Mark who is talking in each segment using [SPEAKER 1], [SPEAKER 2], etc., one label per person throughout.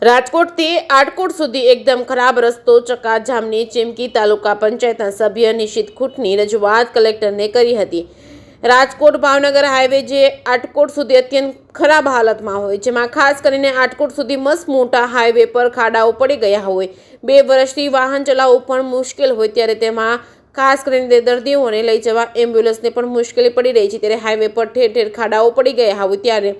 [SPEAKER 1] રાજકોટથી આટકોટ સુધી એકદમ ખરાબ રસ્તો ચક્કાજામની ચીમકી તાલુકા પંચાયતના સભ્ય નિશિત ખૂંટની રજૂઆત કલેક્ટરને કરી હતી। રાજકોટ ભાવનગર હાઈવે જે આટકોટ સુધી અત્યંત ખરાબ હાલતમાં હોય, જેમાં ખાસ કરીને આટકોટ સુધી મસ્ત મોટા હાઈવે પર ખાડાઓ પડી ગયા હોય, 2 વર્ષથી વાહન ચલાવવું પણ મુશ્કેલ હોય, ત્યારે તેમાં ખાસ કરીને દર્દીઓને લઈ જવા એમ્બ્યુલન્સને પણ મુશ્કેલી પડી રહી છે। ત્યારે હાઈવે પર ઠેર ઠેર ખાડાઓ પડી ગયા હોય ત્યારે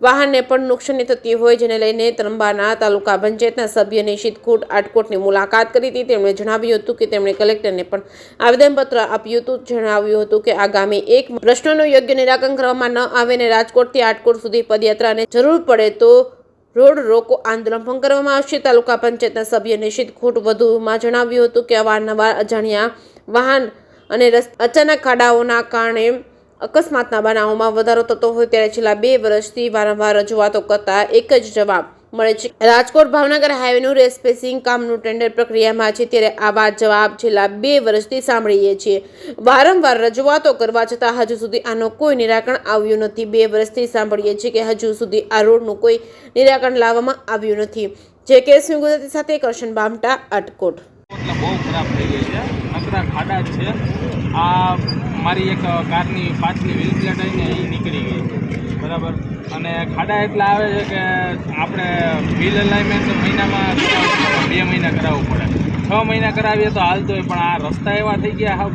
[SPEAKER 1] વાહનને પણ નુકસાની થતી હોય, જેને લઈને ત્રંબાના તાલુકા પંચાયતના સભ્ય નિશિત ખૂંટ આટકોટની મુલાકાત કરી હતી। તેમણે જણાવ્યું હતું કે તેમણે કલેક્ટરને પણ આવેદનપત્ર આપ્યું હતું। જણાવ્યું હતું કે આગામી 1 પ્રશ્નોનું યોગ્ય નિરાકરણ કરવામાં ન આવે અને રાજકોટથી આટકોટ સુધી પદયાત્રાને જરૂર પડે તો રોડ રોકો આંદોલન પણ કરવામાં આવશે। તાલુકા પંચાયતના સભ્ય નિશિત ખૂંટ વધુમાં જણાવ્યું હતું કે અવારનવાર અજાણ્યા વાહન અને અચાનક ખાડાઓના કારણે અકસ્માતના બનાવોમાં વધારો થતો હોય, ત્યારે છેલ્લા 2 વર્ષથી વારંવાર રજૂઆતો કરતા એક જ જવાબ મળે છે, રાજકોટ ભાવનગર હાઈવેનું રેસ્પેસિંગ કામનું ટેન્ડર પ્રક્રિયામાં છે। ત્યારે આવા જવાબ છેલ્લા 2 વર્ષથી સાંભળીએ છીએ। વારંવાર રજૂઆતો કરવા છતાં હજુ સુધી આનો કોઈ નિરાકરણ આવ્યું નથી। 2 વર્ષથી સાંભળીએ છીએ કે હજુ સુધી આ રોડનું કોઈ નિરાકરણ લાવવામાં આવ્યું નથી। જે કેસ ગુજરાતી સાથે કરશન બામટા આટકોટ
[SPEAKER 2] બહુ ખરાબ થઈ ગઈ છે, નકરા ખાડા છે। આ મારી એક કારની પાછલી વ્હીલ પ્લેટ આવીને એ નીકળી ગઈ છે, બરાબર। અને ખાડા એટલા આવે છે કે આપણે વ્હીલ અલાઇનમેન્ટ મહિનામાં 2 મહિના કરાવવું પડે, 6 મહિના કરાવીએ તો હાલતો હોય, પણ આ રસ્તા એવા થઈ ગયા હાવ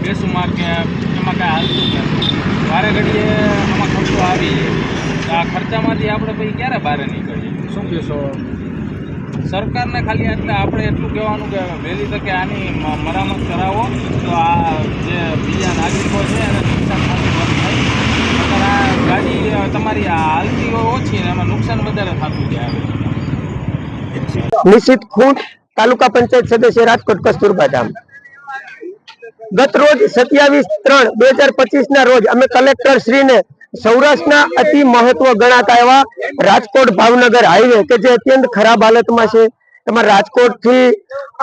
[SPEAKER 2] બેસુમાર કે એમાં કાંઈ હાલતું જ નથી। વારે ઘડીએ આમાં ખર્ચો આવી જાય, આ ખર્ચામાંથી આપણે પછી ક્યારે બહાર નીકળીએ? શું કહેશો સરકારને? ખાલી એટલે આપણે એટલું કહેવાનું કે વહેલી તકે આની મરામત કરાવો તો આ જે બીજા નાગરિકો છે એને નુકસાન થતું બંધ થાય। આ ગાડી તમારી હાલતી ઓછી ને એમાં નુકસાન વધારે થતું જાય।
[SPEAKER 3] નિશિત ખૂંટ તાલુકા પંચાયત સદસ્ય રાજકોટ કસ્તુરબા ધામ। ગત રોજ 27/3/2025 ના રોજ અમે કલેક્ટર શ્રીને સૌરાષ્ટ્રના અતિ મહત્વ ગણાતા એવા રાજકોટ ભાવનગર હાઈવે કે જે અત્યંત ખરાબ હાલતમાં છે, એમાં રાજકોટ થી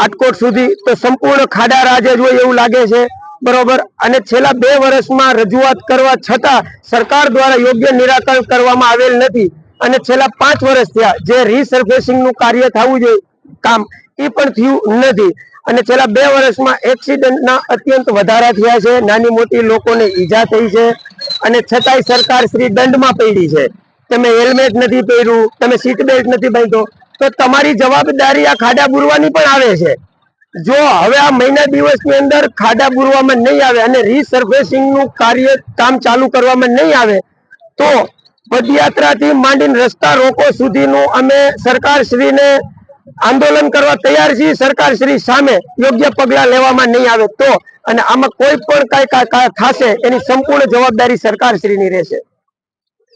[SPEAKER 3] આટકોટ સુધી તો સંપૂર્ણ ખાડા રાજ જ હોય એવું લાગે છે, બરોબર। અને છેલ્લા 2 વર્ષમાં રજૂઆત કરવા છતાં સરકાર દ્વારા યોગ્ય નિરાકરણ કરવામાં આવેલ નથી અને છેલ્લા 5 વર્ષ થયા જે રીસર્ફેસિંગ નું કાર્ય થવું જોઈએ કામ એ પણ થયું નથી અને છેલ્લા 2 વર્ષમાં એક્સિડન્ટના અત્યંત વધારા થયા છે, નાની મોટી લોકોને ઈજા થઈ છે અને છતાંય સરકાર શ્રી દંડમાં પડી છે। તમે હેલ્મેટ નથી પહેર્યું, તમે સીટ બેલ્ટ નથી બાંધ્યો તો તમારી જવાબદારી આ ખાડા બુરવાની પણ આવે છે। જો હવે આ મહિના દિવસની અંદર ખાડા બુરવામાં નહીં આવે અને રીસર્ફેસિંગ નું કામ ચાલુ કરવામાં નહીં આવે તો પદયાત્રાથી માંડીને રસ્તા રોકો સુધીનું અમે સરકારશ્રીને આંદોલન કરવા તૈયાર છીએ। સરકારશ્રી સામે યોગ્ય પગલાં લેવામાં નહીં આવે તો અને આમાં કોઈ પણ કઈ થશે એની સંપૂર્ણ જવાબદારી સરકારશ્રીની રહેશે।